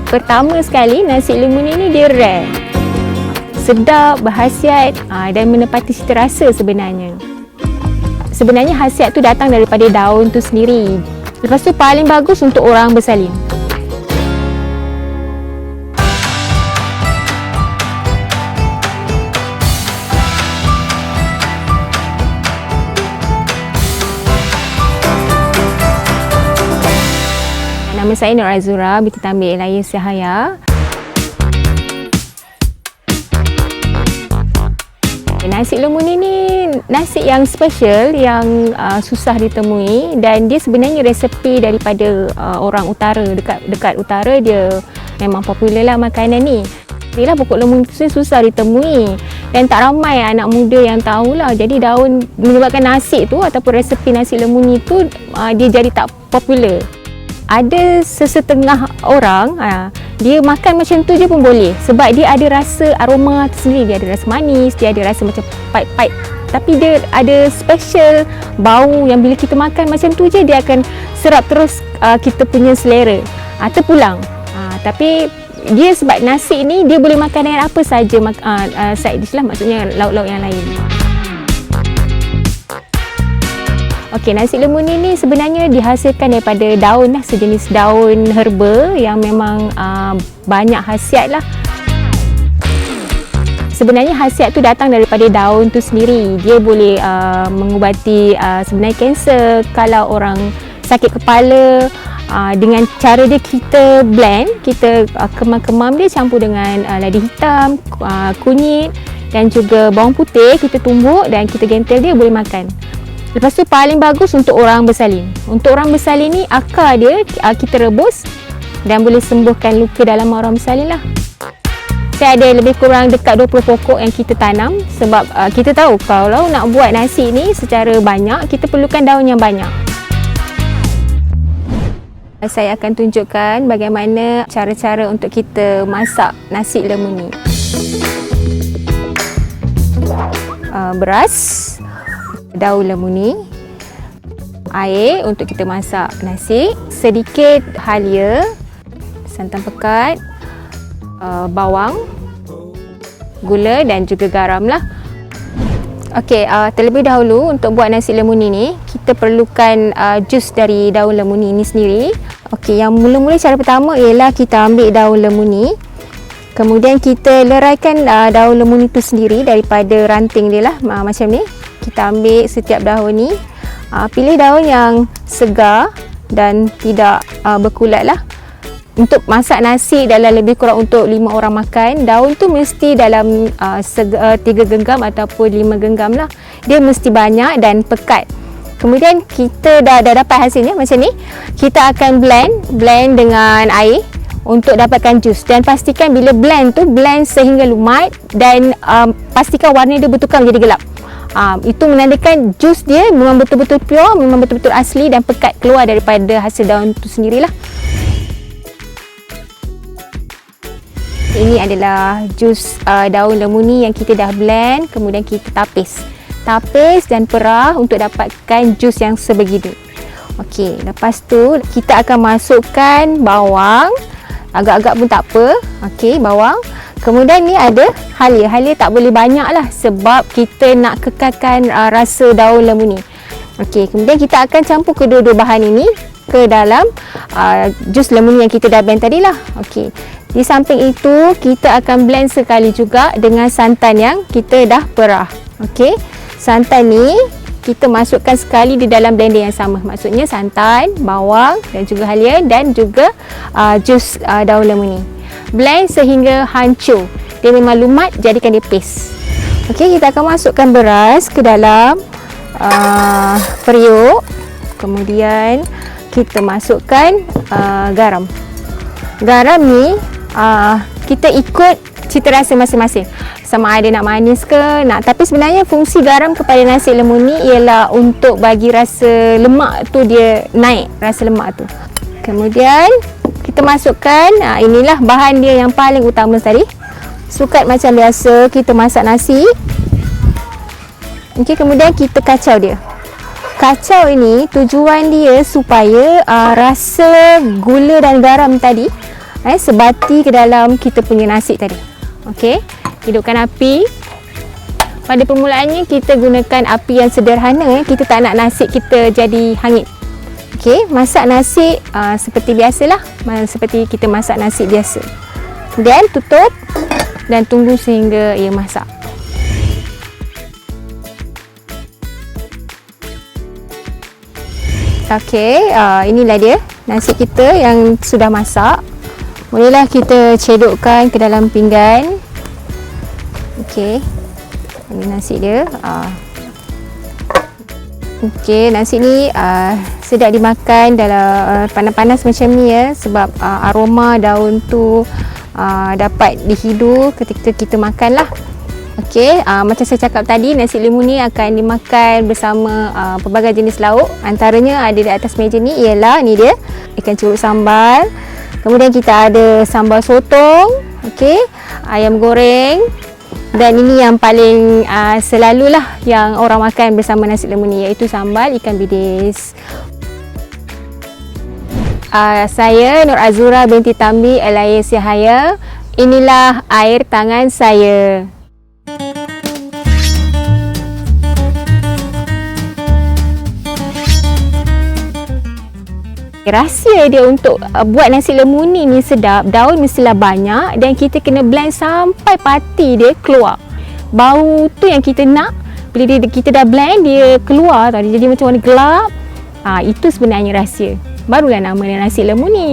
Pertama sekali, nasi lemonnie ni dia rare, sedap, berkhasiat dan menepati cita rasa sebenarnya. Sebenarnya khasiat tu datang daripada daun tu sendiri. Lepas tu paling bagus untuk orang bersalin. Nama saya Nur Azura binti Tambik Elias Yahaya. Nasi lemonnie ni nasi yang special, yang susah ditemui, dan dia sebenarnya resepi daripada orang utara. Dekat utara dia memang popular lah makanan ni. Yalah, pokok lemonnie tu susah ditemui dan tak ramai anak muda yang tahulah. Jadi daun menyebabkan nasi tu ataupun resepi nasi lemonnie tu dia jadi tak popular. Ada sesetengah orang dia makan macam tu je pun boleh, sebab dia ada rasa aroma tersendiri. Dia ada rasa manis, dia ada rasa macam pahit-pahit, tapi dia ada special bau yang bila kita makan macam tu je dia akan serap terus kita punya selera, terpulang. Tapi dia sebab nasi ni dia boleh makan dengan apa saja, side dish lah, maksudnya lauk-lauk yang lain. Okey, nasi lemonnie ni sebenarnya dihasilkan daripada daun lah, sejenis daun herba yang memang banyak khasiat lah. Sebenarnya khasiat tu datang daripada daun tu sendiri. Dia boleh mengubati sebenarnya kanser. Kalau orang sakit kepala, dengan cara dia kita blend, kita kemam-kemam dia campur dengan lada hitam, kunyit dan juga bawang putih, kita tumbuk dan kita gentel dia, boleh makan. Lepas tu paling bagus untuk orang bersalin. Untuk orang bersalin ni akar dia kita rebus dan boleh sembuhkan luka dalam orang bersalin lah. Saya ada lebih kurang dekat 20 pokok yang kita tanam, sebab kita tahu kalau nak buat nasi ni secara banyak, kita perlukan daun yang banyak. Saya akan tunjukkan bagaimana cara-cara untuk kita masak nasi lemonnie. Beras, daun lemonnie, air untuk kita masak nasi, sedikit halia, santan pekat, bawang, gula dan juga garam lah. Okey, terlebih dahulu untuk buat nasi lemonnie ni, kita perlukan jus dari daun lemonnie ni sendiri. Okey, yang mula-mula cara pertama ialah kita ambil daun lemonnie, kemudian kita leraikan daun lemonnie tu sendiri daripada ranting dia lah, macam ni. Kita ambil setiap daun ni, pilih daun yang segar dan tidak berkulat lah. Untuk masak nasi dalam lebih kurang untuk 5 orang makan, daun tu mesti dalam 3 genggam ataupun 5 genggam lah. Dia mesti banyak dan pekat. Kemudian kita dah dapat hasilnya macam ni. Kita akan blend dengan air untuk dapatkan jus, dan pastikan bila blend tu blend sehingga lumat, dan pastikan warna dia bertukar menjadi gelap. Itu menandakan jus dia memang betul-betul pure, memang betul-betul asli dan pekat keluar daripada hasil daun tu sendirilah. Ini adalah jus daun lemonnie yang kita dah blend, kemudian kita tapis dan perah untuk dapatkan jus yang sebegini. Okey, lepas tu kita akan masukkan bawang, agak-agak pun tak apa. Okey, bawang. Kemudian ni ada halia. Halia tak boleh banyak lah, sebab kita nak kekalkan rasa daun lemonnie. Okey, kemudian kita akan campur kedua-dua bahan ini ke dalam jus lemonnie yang kita dah blend tadi lah. Okey, di samping itu kita akan blend sekali juga dengan santan yang kita dah perah. Okey, santan ni kita masukkan sekali di dalam blender yang sama. Maksudnya santan, bawang dan juga halia dan juga jus daun lemonnie. Blend sehingga hancur. Dia memang lumat, jadikan dia paste. Okey, kita akan masukkan beras ke dalam periuk. Kemudian kita masukkan garam. Garam ni kita ikut cita rasa masing-masing. Sama ada nak manis ke, tapi sebenarnya fungsi garam kepada nasi lemonnie ialah untuk bagi rasa lemak tu dia naik, rasa lemak tu. Kemudian kita masukkan, inilah bahan dia yang paling utama tadi. Sukat macam biasa kita masak nasi. Okey, kemudian kita kacau dia. Kacau ini tujuan dia supaya rasa gula dan garam tadi sebati ke dalam kita punya nasi tadi. Okey, hidupkan api. Pada permulaannya kita gunakan api yang sederhana, kita tak nak nasi kita jadi hangit. Okey, masak nasi seperti biasalah, seperti kita masak nasi biasa. Kemudian tutup dan tunggu sehingga ia masak. Okey, inilah dia nasi kita yang sudah masak. Bolehlah kita cedokkan ke dalam pinggan. Okey, ini nasi dia. Okey, nasi ni sedap dimakan dalam panas-panas macam ni ya, sebab aroma daun tu dapat dihidu ketika kita makan lah. Okey, macam saya cakap tadi, nasi lemu ni akan dimakan bersama pelbagai jenis lauk. Antaranya ada di atas meja ni ialah ni dia, ikan curut sambal. Kemudian kita ada sambal sotong, okey, ayam goreng. Dan ini yang paling selalulah yang orang makan bersama nasi lemu ni, iaitu sambal ikan bidis. Saya Nur Azura binti Tambi alias Yahaya. Inilah air tangan saya. Rahsia dia untuk buat nasi lemu ni sedap, daun mestilah banyak dan kita kena blend sampai pati dia keluar. Bau tu yang kita nak, bila kita dah blend dia keluar tau, dia jadi macam warna gelap. Itu sebenarnya rahsia. Barulah nama dia nasi lemu ni.